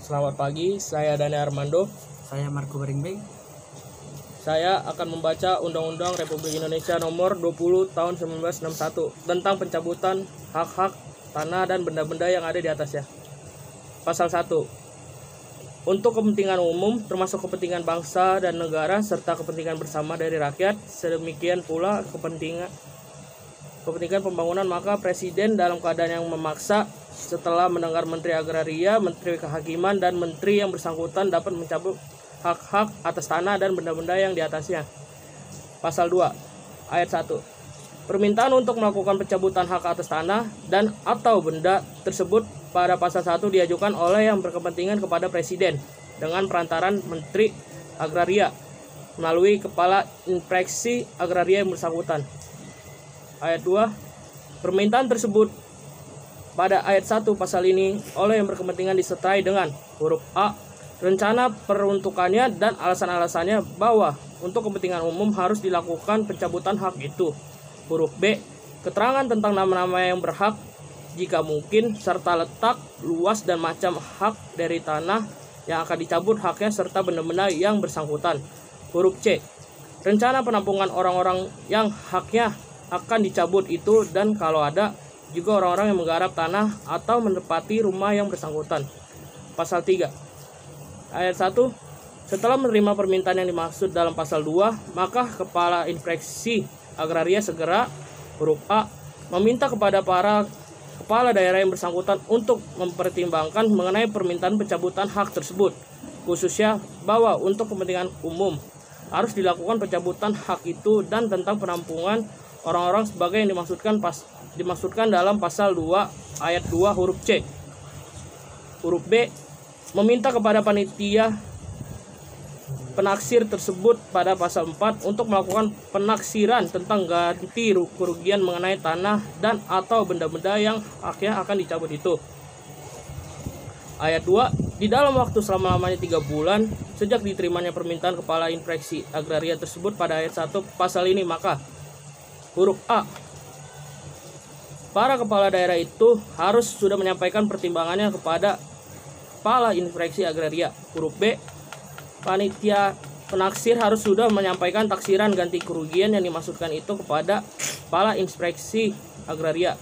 Selamat pagi, saya Dani Armando. Saya Marco Beringbing. Saya akan membaca Undang-Undang Republik Indonesia Nomor 20 Tahun 1961 tentang pencabutan hak-hak tanah dan benda-benda yang ada di atasnya. Pasal 1. Untuk kepentingan umum, termasuk kepentingan bangsa dan negara serta kepentingan bersama dari rakyat, sedemikian pula kepentingan pembangunan, maka Presiden dalam keadaan yang memaksa setelah mendengar Menteri Agraria, Menteri Kehakiman, dan Menteri yang bersangkutan dapat mencabut hak-hak atas tanah dan benda-benda yang di atasnya. Pasal 2 ayat 1. Permintaan untuk melakukan pencabutan hak atas tanah dan atau benda tersebut pada pasal 1 diajukan oleh yang berkepentingan kepada Presiden dengan perantaran Menteri Agraria melalui Kepala Inspeksi Agraria yang bersangkutan. Ayat 2. Permintaan tersebut pada ayat 1 pasal ini oleh yang berkepentingan disertai dengan huruf A. Rencana peruntukannya dan alasan-alasannya bahwa untuk kepentingan umum harus dilakukan pencabutan hak itu. Huruf B. Keterangan tentang nama-nama yang berhak jika mungkin serta letak, luas dan macam hak dari tanah yang akan dicabut haknya serta benda-benda yang bersangkutan. Huruf C. Rencana penampungan orang-orang yang haknya akan dicabut itu dan kalau ada juga orang-orang yang menggarap tanah atau menempati rumah yang bersangkutan. Pasal 3 ayat 1. Setelah menerima permintaan yang dimaksud dalam pasal 2, maka Kepala Inspeksi Agraria segera huruf A meminta kepada para kepala daerah yang bersangkutan untuk mempertimbangkan mengenai permintaan pencabutan hak tersebut, khususnya bahwa untuk kepentingan umum harus dilakukan pencabutan hak itu dan tentang penampungan orang-orang sebagai yang dimaksudkan dalam pasal 2 ayat 2 huruf C. Huruf B. Meminta kepada panitia penaksir tersebut pada pasal 4 untuk melakukan penaksiran tentang ganti kerugian mengenai tanah dan atau benda-benda yang haknya akan dicabut itu. Ayat 2. Di dalam waktu selama-lamanya 3 bulan sejak diterimanya permintaan Kepala Inspeksi Agraria tersebut pada ayat 1 pasal ini, maka huruf A. Para kepala daerah itu harus sudah menyampaikan pertimbangannya kepada Kepala Inspeksi Agraria. Huruf B. Panitia penaksir harus sudah menyampaikan taksiran ganti kerugian yang dimaksudkan itu kepada Kepala Inspeksi Agraria.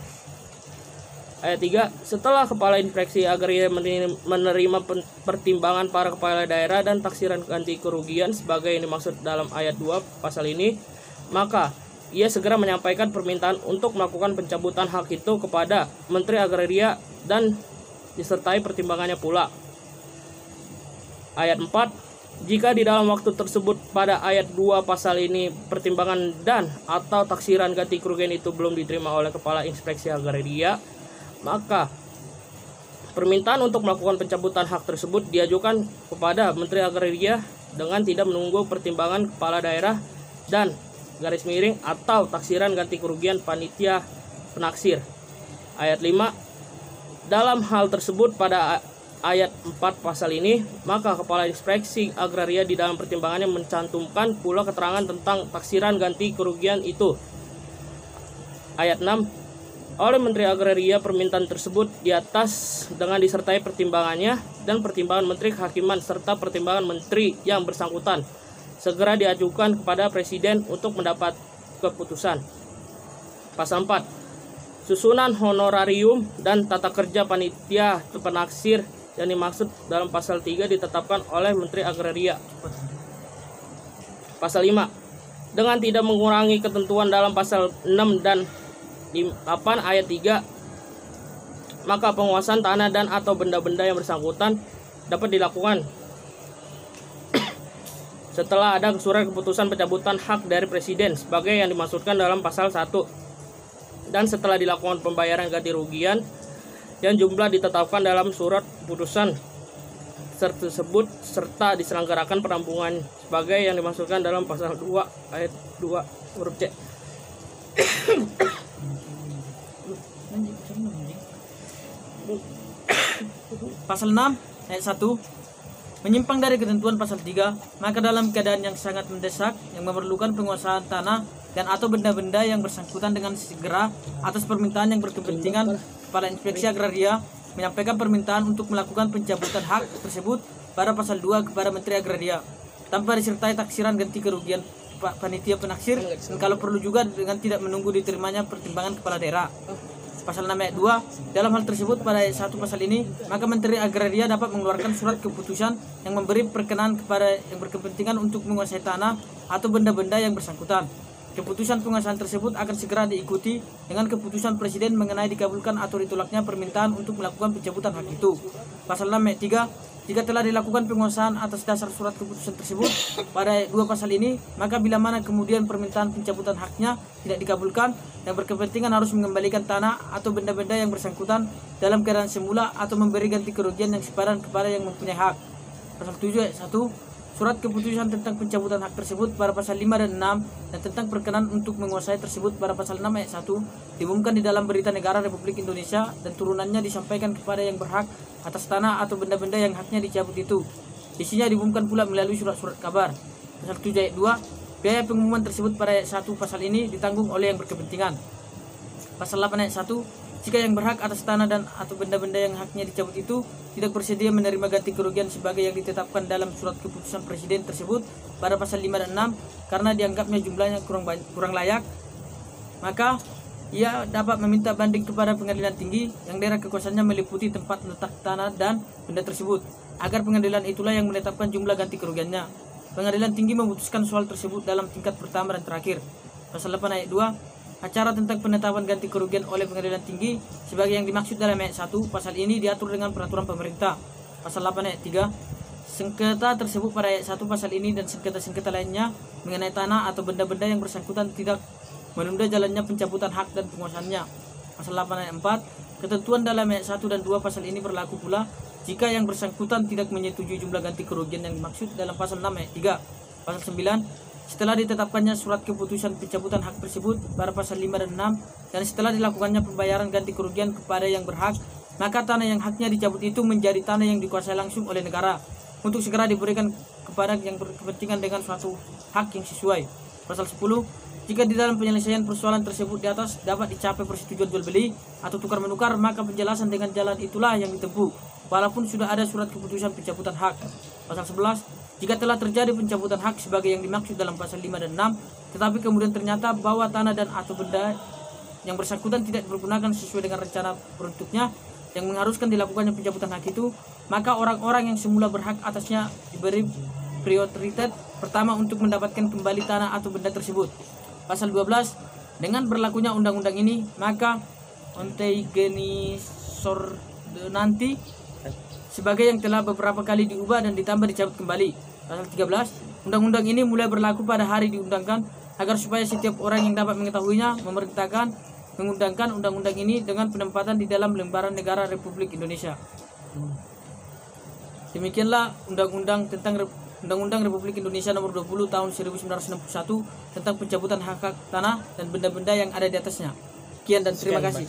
Ayat 3. Setelah Kepala Inspeksi Agraria menerima pertimbangan para kepala daerah dan taksiran ganti kerugian sebagai yang dimaksud dalam ayat 2 pasal ini, maka ia segera menyampaikan permintaan untuk melakukan pencabutan hak itu kepada Menteri Agraria dan disertai pertimbangannya pula. Ayat 4. Jika di dalam waktu tersebut pada ayat 2 pasal ini pertimbangan dan atau taksiran ganti kerugian itu belum diterima oleh Kepala Inspeksi Agraria, maka permintaan untuk melakukan pencabutan hak tersebut diajukan kepada Menteri Agraria dengan tidak menunggu pertimbangan kepala daerah dan garis miring atau taksiran ganti kerugian panitia penaksir. Ayat 5. Dalam hal tersebut pada ayat 4 pasal ini, maka Kepala Inspeksi Agraria di dalam pertimbangannya mencantumkan pula keterangan tentang taksiran ganti kerugian itu. Ayat 6. Oleh Menteri Agraria permintaan tersebut di atas dengan disertai pertimbangannya dan pertimbangan Menteri Kehakiman serta pertimbangan Menteri yang bersangkutan segera diajukan kepada Presiden untuk mendapat keputusan. Pasal 4. Susunan honorarium dan tata kerja panitia penaksir yang dimaksud dalam pasal 3 ditetapkan oleh Menteri Agraria. Pasal 5. Dengan tidak mengurangi ketentuan dalam pasal 6 dan 8 ayat 3, maka penguasaan tanah dan atau benda-benda yang bersangkutan dapat dilakukan setelah ada surat keputusan pencabutan hak dari Presiden sebagai yang dimaksudkan dalam pasal 1 dan setelah dilakukan pembayaran ganti rugian yang jumlah ditetapkan dalam surat keputusan tersebut serta diselenggarakan penampungan sebagai yang dimaksudkan dalam pasal 2 ayat 2 huruf C. Pasal 6 ayat 1. Menyimpang dari ketentuan pasal 3, maka dalam keadaan yang sangat mendesak yang memerlukan penguasaan tanah dan atau benda-benda yang bersangkutan dengan segera atas permintaan yang berkepentingan, Kepala Inspeksi Agraria menyampaikan permintaan untuk melakukan pencabutan hak tersebut pada pasal 2 kepada Menteri Agraria tanpa disertai taksiran ganti kerugian panitia penaksir, dan kalau perlu juga dengan tidak menunggu diterimanya pertimbangan kepala daerah. Pasal 6 ayat 2, dalam hal tersebut pada ayat 1 pasal ini, maka Menteri Agraria dapat mengeluarkan surat keputusan yang memberi perkenan kepada yang berkepentingan untuk menguasai tanah atau benda-benda yang bersangkutan. Keputusan penguasaan tersebut akan segera diikuti dengan keputusan Presiden mengenai dikabulkan atau ditolaknya permintaan untuk melakukan pencabutan hak itu. Pasal 6 ayat 3, jika telah dilakukan penguasaan atas dasar surat keputusan tersebut pada ayat 2 pasal ini, maka bila mana kemudian permintaan pencabutan haknya tidak dikabulkan, yang berkepentingan harus mengembalikan tanah atau benda-benda yang bersangkutan dalam keadaan semula atau memberi ganti kerugian yang sepadan kepada yang mempunyai hak. Pasal 7 ayat 1, surat keputusan tentang pencabutan hak tersebut pada pasal 5 dan 6 dan tentang perkenan untuk menguasai tersebut pada pasal 6 ayat 1 diumumkan di dalam Berita Negara Republik Indonesia dan turunannya disampaikan kepada yang berhak atas tanah atau benda-benda yang haknya dicabut itu. Isinya diumumkan pula melalui surat-surat kabar. Pasal 7 ayat 2, biaya pengumuman tersebut pada ayat 1 pasal ini ditanggung oleh yang berkepentingan. Pasal 8 ayat 1, jika yang berhak atas tanah dan atau benda-benda yang haknya dicabut itu tidak bersedia menerima ganti kerugian sebagai yang ditetapkan dalam surat keputusan Presiden tersebut pada pasal 5 dan 6 karena dianggapnya jumlahnya kurang layak, maka ia dapat meminta banding kepada pengadilan tinggi yang daerah kekuasaannya meliputi tempat letak tanah dan benda tersebut, agar pengadilan itulah yang menetapkan jumlah ganti kerugiannya. Pengadilan tinggi memutuskan soal tersebut dalam tingkat pertama dan terakhir. Pasal 8 ayat 2, acara tentang penetapan ganti kerugian oleh pengadilan tinggi sebagai yang dimaksud dalam ayat 1 pasal ini diatur dengan peraturan pemerintah. Pasal 8 ayat 3, sengketa tersebut pada ayat 1 pasal ini dan sengketa-sengketa lainnya mengenai tanah atau benda-benda yang bersangkutan tidak menunda jalannya pencabutan hak dan penguasaannya. Pasal 8 ayat 4, ketentuan dalam ayat 1 dan 2 pasal ini berlaku pula jika yang bersangkutan tidak menyetujui jumlah ganti kerugian yang dimaksud dalam pasal 6 ayat 3. Pasal 9, setelah ditetapkannya surat keputusan pencabutan hak tersebut pada pasal 5 dan 6 dan setelah dilakukannya pembayaran ganti kerugian kepada yang berhak, maka tanah yang haknya dicabut itu menjadi tanah yang dikuasai langsung oleh negara untuk segera diberikan kepada yang berkepentingan dengan suatu hak yang sesuai. Pasal 10, jika di dalam penyelesaian persoalan tersebut di atas dapat dicapai persetujuan jual beli atau tukar menukar, maka penjelasan dengan jalan itulah yang ditempuh walaupun sudah ada surat keputusan pencabutan hak. Pasal 11, jika telah terjadi pencabutan hak sebagai yang dimaksud dalam pasal 5 dan 6, tetapi kemudian ternyata bahwa tanah dan atau benda yang bersangkutan tidak dipergunakan sesuai dengan rencana peruntuknya yang mengharuskan dilakukannya pencabutan hak itu, maka orang-orang yang semula berhak atasnya diberi prioritas pertama untuk mendapatkan kembali tanah atau benda tersebut. Pasal 12, dengan berlakunya undang-undang ini, maka ontegenisor nanti sebagai yang telah beberapa kali diubah dan ditambah dicabut kembali. Pasal 13, undang-undang ini mulai berlaku pada hari diundangkan agar supaya setiap orang yang dapat mengetahuinya memerintahkan mengundangkan undang-undang ini dengan penempatan di dalam lembaran negara Republik Indonesia. Demikianlah Undang-Undang Republik Indonesia Nomor 20 Tahun 1961 tentang pencabutan hak tanah dan benda-benda yang ada di atasnya. Sekian dan terima kasih.